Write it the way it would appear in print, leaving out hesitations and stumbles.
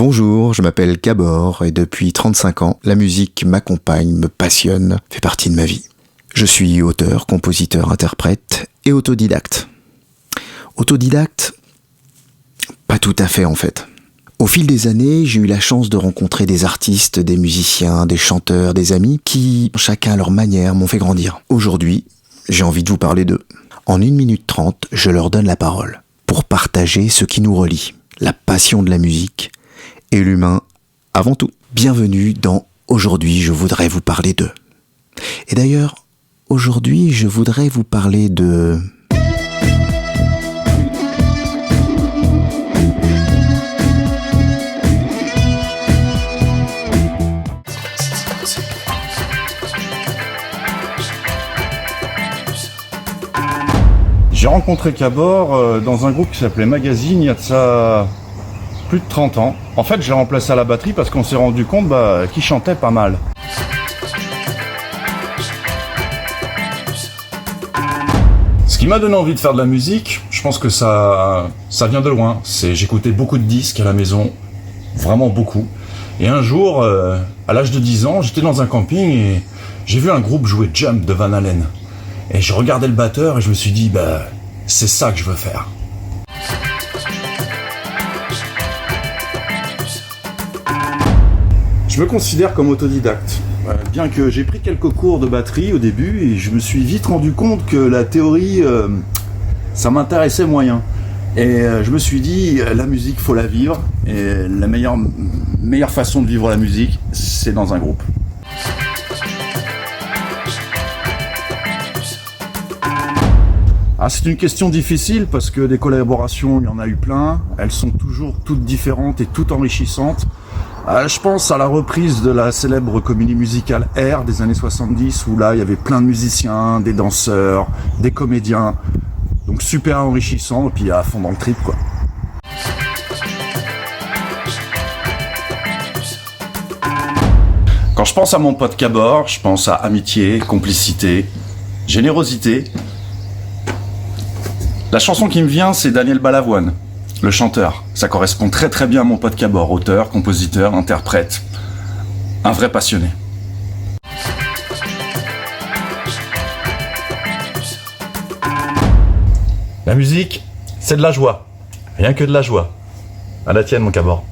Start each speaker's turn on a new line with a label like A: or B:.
A: Bonjour, je m'appelle Gabor et depuis 35 ans, la musique m'accompagne, me passionne, fait partie de ma vie. Je suis auteur, compositeur, interprète et autodidacte. Autodidacte ? Pas tout à fait en fait. Au fil des années, j'ai eu la chance de rencontrer des artistes, des musiciens, des chanteurs, des amis qui, chacun à leur manière, m'ont fait grandir. Aujourd'hui, j'ai envie de vous parler d'eux. En 1 minute 30, je leur donne la parole pour partager ce qui nous relie, la passion de la musique et l'humain avant tout. Bienvenue dans Aujourd'hui, je voudrais vous parler d'eux. Et d'ailleurs, aujourd'hui, je voudrais vous parler de...
B: J'ai rencontré Gabor dans un groupe qui s'appelait Magazine il y a de ça plus de 30 ans. En fait, j'ai remplacé à la batterie parce qu'on s'est rendu compte qu'il chantait pas mal. Ce qui m'a donné envie de faire de la musique, je pense que ça vient de loin. J'écoutais beaucoup de disques à la maison, vraiment beaucoup. Et un jour, à l'âge de 10 ans, j'étais dans un camping et j'ai vu un groupe jouer Jump de Van Halen. Et je regardais le batteur et je me suis dit, c'est ça que je veux faire. Je me considère comme autodidacte. Bien que j'ai pris quelques cours de batterie au début et je me suis vite rendu compte que la théorie, ça m'intéressait moyen. Et je me suis dit, la musique, faut la vivre. Et la meilleure façon de vivre la musique, c'est dans un groupe. C'est une question difficile parce que des collaborations, il y en a eu plein. Elles sont toujours toutes différentes et toutes enrichissantes. Je pense à la reprise de la célèbre comédie musicale Air des années 70 où là, il y avait plein de musiciens, des danseurs, des comédiens. Donc super enrichissant et puis à fond dans le trip, quoi. Quand je pense à mon pote Gabor, je pense à amitié, complicité, générosité. La chanson qui me vient, c'est Daniel Balavoine, le chanteur. Ça correspond très très bien à mon pote Gabor, auteur, compositeur, interprète. Un vrai passionné. La musique, c'est de la joie. Rien que de la joie. À la tienne, mon Gabor.